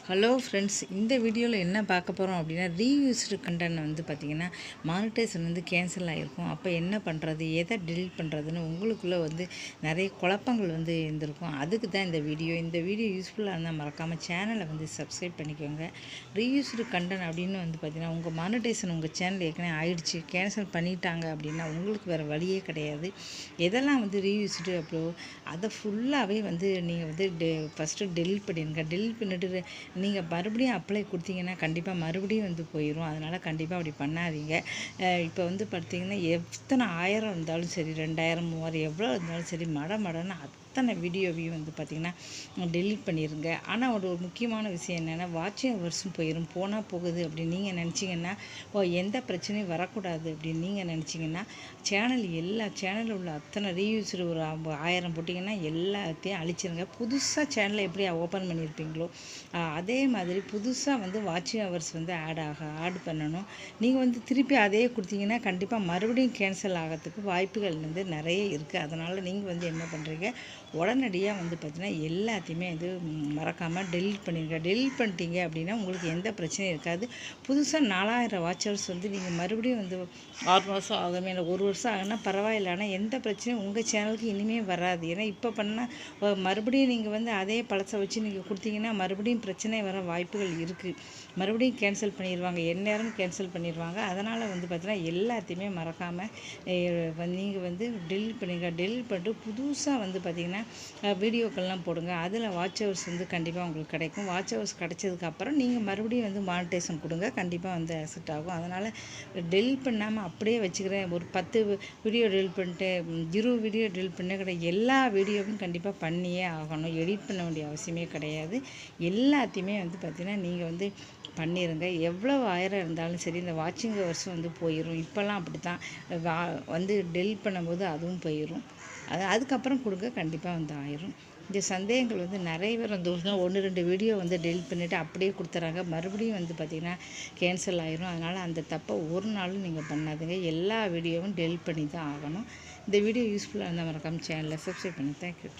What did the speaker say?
Hello friends, இந்த வீடியோவில் என்ன பார்க்க போகிறோம் அப்படின்னா, ரீயூஸ்டு கண்டென்ட் வந்து பார்த்திங்கன்னா மானிட்டைசேஷன் வந்து கேன்சல் ஆகிருக்கும். அப்போ என்ன பண்ணுறது, எதை டெலீட் பண்ணுறதுன்னு உங்களுக்குள்ளே வந்து நிறைய குழப்பங்கள் வந்து இருந்திருக்கும். அதுக்கு தான் இந்த வீடியோ யூஸ்ஃபுல்லாக இருந்தால் மறக்காமல் சேனலை வந்து சப்ஸ்கிரைப் பண்ணிக்கோங்க. ரீயூஸ்டு கண்டென்ட் அப்படின்னு வந்து பார்த்திங்கன்னா, உங்கள் மானிட்டைசேஷன் உங்கள் சேனல் ஏற்கனவே ஆயிடுச்சு, கேன்சல் பண்ணிட்டாங்க அப்படின்னா உங்களுக்கு வேறு வழியே கிடையாது. எதெல்லாம் வந்து ரீயூஸ்டு அப்போ அதை ஃபுல்லாகவே வந்து நீங்கள் வந்து ஃபஸ்ட்டு டெலீட் பண்ணிடுங்க. டெலீட் பண்ணிவிட்டு நீங்கள் மறுபடியும் அப்ளை கொடுத்தீங்கன்னா கண்டிப்பாக மறுபடியும் வந்து போயிடும். அதனால் கண்டிப்பாக அப்படி பண்ணாதீங்க. இப்போ வந்து பார்த்தீங்கன்னா எத்தனை 1000 இருந்தாலும் சரி, 2000 3000 எவ்வளோ இருந்தாலும் சரி, மடன்னு அத்தனை வீடியோவையும் வந்து பார்த்திங்கன்னா டெலீட் பண்ணிடுங்க. ஆனால் ஒரு முக்கியமான விஷயம் என்னென்னா, வாட்சிங் ஹவர்ஸும் போயிடும். போனால் போகுது அப்படின்னு நீங்கள் நினச்சிங்கன்னா, எந்த பிரச்சனையும் வரக்கூடாது அப்படின்னு நீங்கள் நினச்சிங்கன்னா, எல்லா சேனலில் உள்ள அத்தனை ரீயூஸ்டு ஒரு 1000 போட்டிங்கன்னா எல்லாத்தையும் அழிச்சிருங்க. புதுசாக சேனலை எப்படி ஓப்பன் பண்ணியிருப்பீங்களோ அதே மாதிரி புதுசாக வந்து வாட்சிங் ஹவர்ஸ் வந்து ஆட் பண்ணணும். நீங்கள் வந்து திருப்பி அதே கொடுத்தீங்கன்னா கண்டிப்பாக மறுபடியும் கேன்சல் ஆகிறதுக்கு வாய்ப்புகள் வந்து நிறைய இருக்குது. அதனால் நீங்கள் வந்து என்ன பண்ணுறீங்க, உடனடியாக வந்து பார்த்தீங்கன்னா எல்லாத்தையுமே வந்து மறக்காமல் டெலீட் பண்ணிடுங்க. டெலீட் பண்ணிட்டீங்க அப்படின்னா உங்களுக்கு எந்த பிரச்சனையும் இருக்காது. புதுசாக 4000 வாட்ச் ஹவர்ஸ் வந்து நீங்கள் மறுபடியும் வந்து 6 மாதம் ஆகுமே, இல்லை 1 வருஷம் ஆகுனா பரவாயில்ல. ஆனால் எந்த பிரச்சனையும் உங்கள் சேனலுக்கு இனிமேல் வராது. ஏன்னா இப்போ பண்ணால் மறுபடியும் நீங்கள் வந்து அதே பழசை வச்சு நீங்கள் கொடுத்தீங்கன்னா மறுபடியும் பிரச்சனை வர வாய்ப்புகள் இருக்குது. மறுபடியும் கேன்சல் பண்ணிடுவாங்க, எந்நேரம் கேன்சல் பண்ணிடுவாங்க. அதனால் வந்து பார்த்தீங்கன்னா எல்லாத்தையுமே மறக்காமல் நீங்கள் வந்து டெலீட் பண்ணிடுங்க. டெலீட் பண்ணிட்டு புதுசாக வந்து பார்த்திங்கன்னா வீடியோக்கள்லாம் போடுங்க. அதில் வாட்ச் ஹவர்ஸ் வந்து கண்டிப்பாக உங்களுக்கு கிடைக்கும். வாட்ச் ஹவர்ஸ் கிடைச்சதுக்கப்புறம் நீங்கள் மறுபடியும் வந்து மானிட்டைசேஷன் கொடுங்க. கண்டிப்பாக வந்து அக்செப்ட் ஆகும். அதனால் டெலீட் பண்ணாமல் அப்படியே வச்சுக்கிறேன். ஒரு 10 வீடியோ டெலீட் பண்ணிட்டு 20 வீடியோ டெலீட் பண்ண கிடையாது. எல்லா வீடியோவும் கண்டிப்பாக பண்ணியே ஆகணும். எடிட் பண்ண வேண்டிய அவசியமே கிடையாது. எல்லாத்தையுமே வந்து பார்த்திங்கன்னா நீங்கள் வந்து பண்ணிடுங்க. எவ்வளோ 1000 இருந்தாலும் சரி, இந்த வாட்சிங் ஹவர்ஸும் வந்து போயிடும். இப்போல்லாம் அப்படி தான் வந்து டெலீட் பண்ணும்போது அதுவும் போயிடும். அதுக்கப்புறம் கொடுங்க, கண்டிப்பாக வந்து ஆயிரும். இந்த சந்தேகங்கள் வந்து நிறைய பேர் வந்து 1 2 வீடியோ வந்து டெலீட் பண்ணிவிட்டு அப்படியே கொடுத்துறாங்க. மறுபடியும் வந்து பார்த்திங்கன்னா கேன்சல் ஆயிரும். அதனால் அந்த தப்பை ஒரு நாளும் நீங்கள் பண்ணாதீங்க. எல்லா வீடியோவும் டெலீட் பண்ணி தான் ஆகணும். இந்த வீடியோ யூஸ்ஃபுல்லாக இருந்தால் மறக்காமல் சேனலை சப்ஸ்கிரைப் பண்ணுங்கள். தேங்க்யூ.